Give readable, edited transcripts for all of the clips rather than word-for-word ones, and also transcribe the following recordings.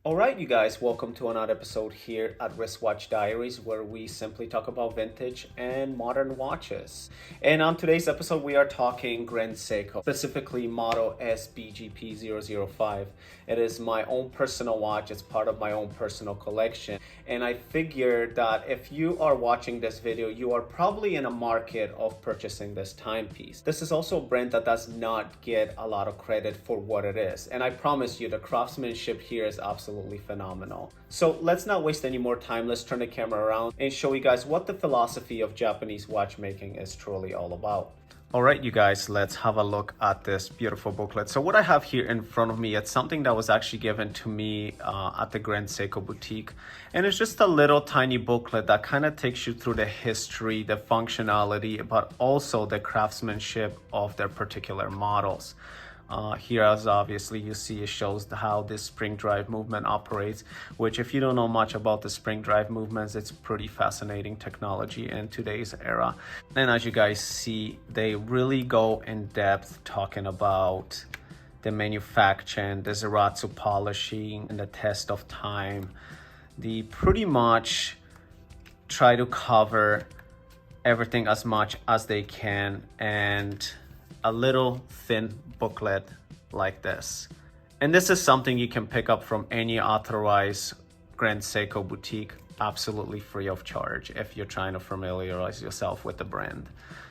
Alright, you guys, welcome to another episode here at Wristwatch Diaries, where we simply talk about vintage and modern watches. And on today's episode, we are talking Grand Seiko, specifically model sbgp005. It is my own personal watch, it's part of my own personal collection. And I figured that if you are watching this video, you are probably in a market of purchasing this timepiece. This is also a brand that does not get a lot of credit for what it is. And I promise you, the craftsmanship here is absolutely phenomenal. So let's not waste any more time. Let's turn the camera around and show you guys what the philosophy of Japanese watchmaking is truly all about. All right, you guys, let's have a look at this beautiful booklet. So what I have here in front of me, it's something that was actually given to me at the Grand Seiko boutique. And it's just a little tiny booklet that kind of takes you through the history, the functionality, but also the craftsmanship of their particular models. Here, as obviously you see, it shows how this spring drive movement operates, which if you don't know much about the spring drive movements, it's pretty fascinating technology in today's era. And as you guys see, they really go in depth talking about the manufacturing, the Zeratsu polishing, and the test of time. They pretty much try to cover everything as much as they can, and a little thin booklet like this. And this is something you can pick up from any authorized Grand Seiko boutique absolutely free of charge if you're trying to familiarize yourself with the brand.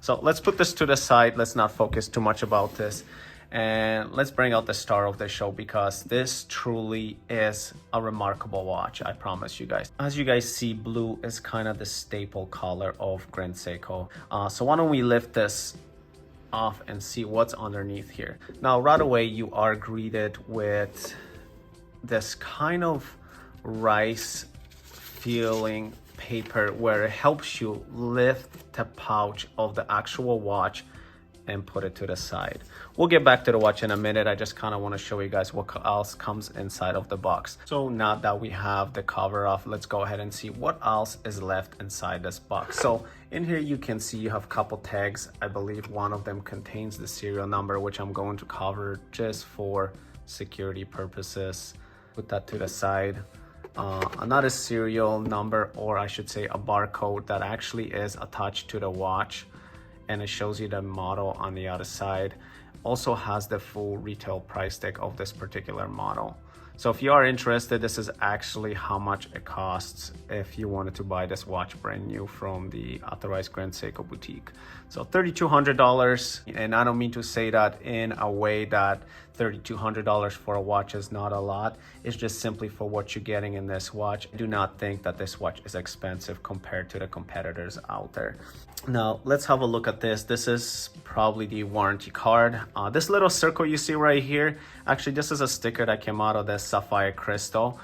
So let's put this to the side. Let's not focus too much about this. And let's bring out the star of the show, because this truly is a remarkable watch, I promise you guys. As you guys see, blue is kind of the staple color of Grand Seiko. So why don't we lift this off and see what's underneath here. Now right away you are greeted with this kind of rice feeling paper where it helps you lift the pouch of the actual watch and put it to the side. We'll get back to the watch in a minute. I just kind of want to show you guys what else comes inside of the box. So now that we have the cover off, let's go ahead and see what else is left inside this box. So in here you can see you have a couple tags. I believe one of them contains the serial number, which I'm going to cover just for security purposes. Put that to the side. Another serial number, or I should say a barcode, that actually is attached to the watch, and it shows you the model on the other side. Also has the full retail price tag of this particular model. So if you are interested, this is actually how much it costs if you wanted to buy this watch brand new from the authorized Grand Seiko boutique. So $3,200, and I don't mean to say that in a way that $3,200 for a watch is not a lot. It's just simply for what you're getting in this watch. I do not think that this watch is expensive compared to the competitors out there. Now let's have a look at this. This is probably the warranty card. This little circle you see right here, actually this is a sticker that came out of the sapphire crystal.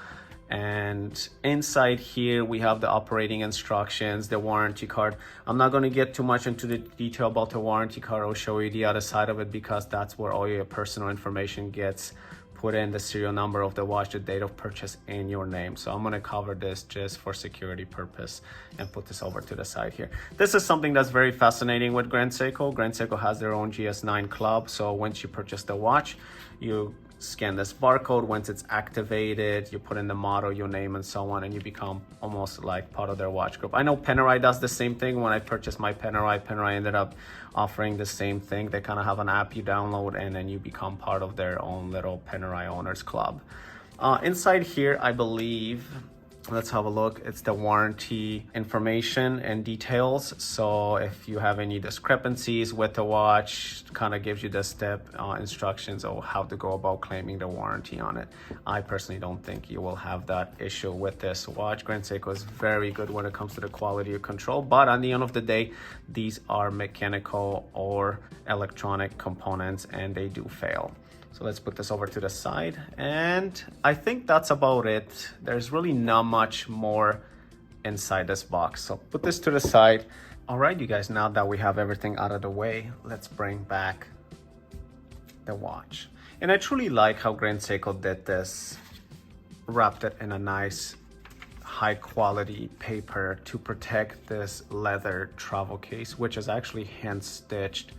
And inside here we have the operating instructions, the warranty card. I'm not going to get too much into the detail about the warranty card. I'll show you the other side of it, because that's where all your personal information gets put in: the serial number of the watch, the date of purchase, and your name. So I'm going to cover this just for security purpose and put this over to the side here. This is something that's very fascinating with Grand Seiko. Grand Seiko has their own GS9 club. So once you purchase the watch, you scan this barcode. Once it's activated, you put in the model, your name, and so on, and you become almost like part of their watch group. I know Panerai does the same thing. When I purchased my Panerai ended up offering the same thing. They kind of have an app you download, and then you become part of their own little Panerai owners club. Inside here, I believe, let's have a look, it's the warranty information and details. So if you have any discrepancies with the watch, kind of gives you the step instructions of how to go about claiming the warranty on it. I personally don't think you will have that issue with this watch. Grand Seiko is very good when it comes to the quality of control, but at the end of the day, these are mechanical or electronic components and they do fail. So let's put this over to the side, and I think that's about it. There's really not much more inside this box. So put this to the side. All right, you guys, now that we have everything out of the way, let's bring back the watch. And I truly like how Grand Seiko did this, wrapped it in a nice high quality paper to protect this leather travel case, which is actually hand stitched,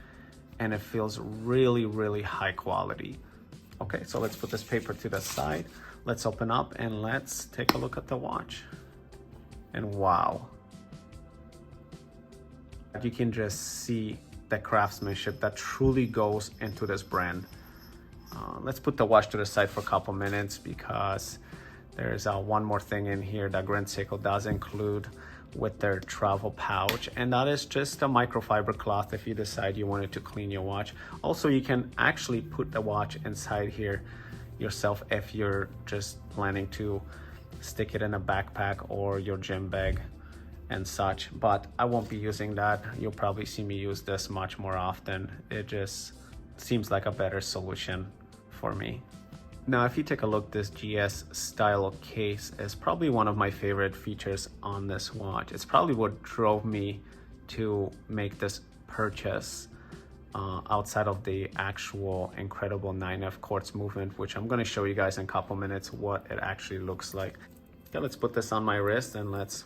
and it feels really, really high quality. Okay, so let's put this paper to the side. let's open up and let's take a look at the watch. And wow, you can just see the craftsmanship that truly goes into this brand. Let's put the watch to the side for a couple minutes because there's one more thing in here that Grand Seiko does include with their travel pouch, and that is just a microfiber cloth if you decide you wanted to clean your watch. Also, you can actually put the watch inside here yourself if you're just planning to stick it in a backpack or your gym bag and such, but I won't be using that. You'll probably see me use this much more often. It just seems like a better solution for me. Now, if you take a look, this GS style case is probably one of my favorite features on this watch. It's probably what drove me to make this purchase outside of the actual incredible 9F quartz movement, which I'm going to show you guys in a couple minutes what it actually looks like. Okay, let's put this on my wrist and let's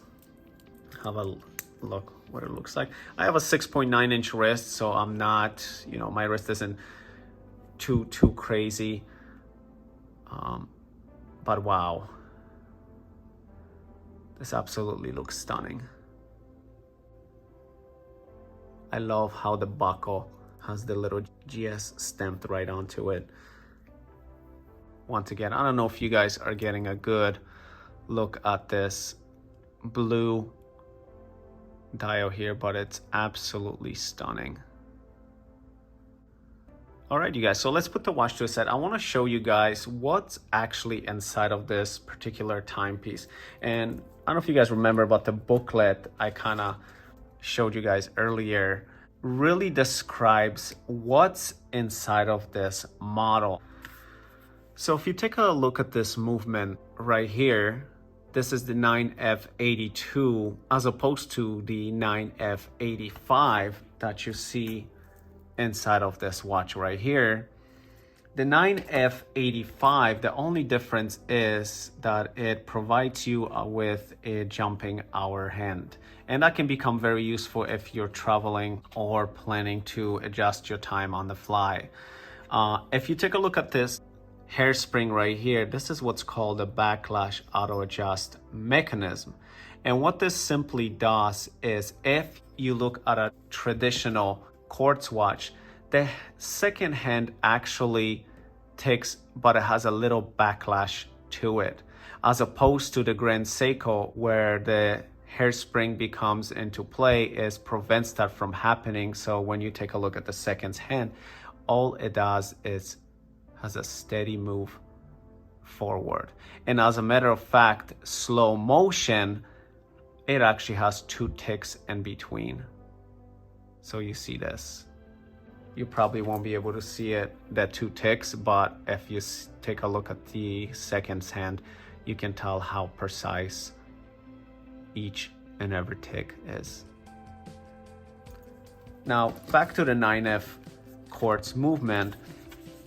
have a look what it looks like. I have a 6.9 inch wrist, so I'm not, my wrist isn't too crazy. But wow, this absolutely looks stunning. I love how the buckle has the little GS stamped right onto it. Once again, I don't know if you guys are getting a good look at this blue dial here, but it's absolutely stunning. All right, you guys, so let's put the watch to a side. I want to show you guys what's actually inside of this particular timepiece. And I don't know if you guys remember, but the booklet I kind of showed you guys earlier really describes what's inside of this model. So if you take a look at this movement right here, this is the 9F82 as opposed to the 9F85 that you see inside of this watch right here. The 9F85, the only difference is that it provides you with a jumping hour hand, and that can become very useful if you're traveling or planning to adjust your time on the fly. If you take a look at this hairspring right here, this is what's called a backlash auto adjust mechanism. And what this simply does is, if you look at a traditional quartz watch, the second hand actually ticks, but it has a little backlash to it, as opposed to the Grand Seiko, where the hairspring becomes into play, is prevents that from happening. So when you take a look at the second hand, all it does is has a steady move forward. And as a matter of fact, slow motion, it actually has 2 ticks in between. So you see this. You probably won't be able to see it, that 2 ticks, but if you take a look at the second hand, you can tell how precise each and every tick is. Now, back to the 9F quartz movement.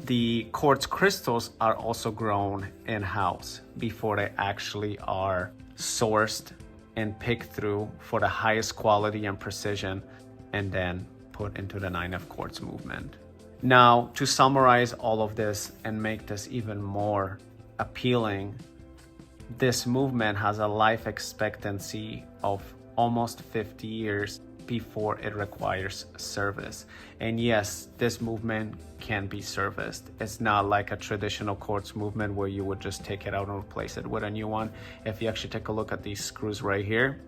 The quartz crystals are also grown in-house before they actually are sourced and picked through for the highest quality and precision, and then put into the 9F quartz movement. Now, to summarize all of this and make this even more appealing, this movement has a life expectancy of almost 50 years before it requires service. And yes, this movement can be serviced. It's not like a traditional quartz movement where you would just take it out and replace it with a new one. If you actually take a look at these screws right here,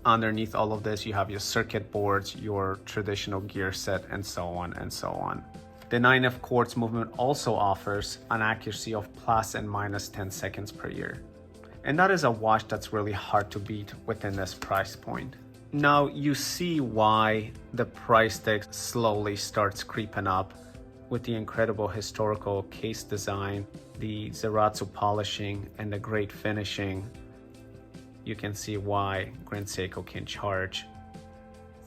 underneath all of this, you have your circuit boards, your traditional gear set, and so on and so on. The 9F quartz movement also offers an accuracy of plus and minus 10 seconds per year. And that is a watch that's really hard to beat within this price point. Now you see why the price tag slowly starts creeping up with the incredible historical case design, the Zeratsu polishing, and the great finishing. You can see why Grand Seiko can charge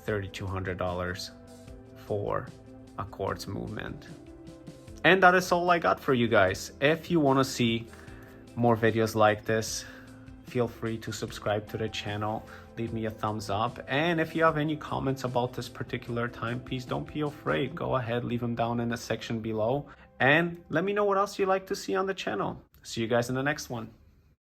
$3,200 for a quartz movement. And that is all I got for you guys. If you want to see more videos like this, feel free to subscribe to the channel, leave me a thumbs up, and if you have any comments about this particular timepiece, don't be afraid. Go ahead, leave them down in the section below, And let me know what else you'd like to see on the channel. See you guys in the next one.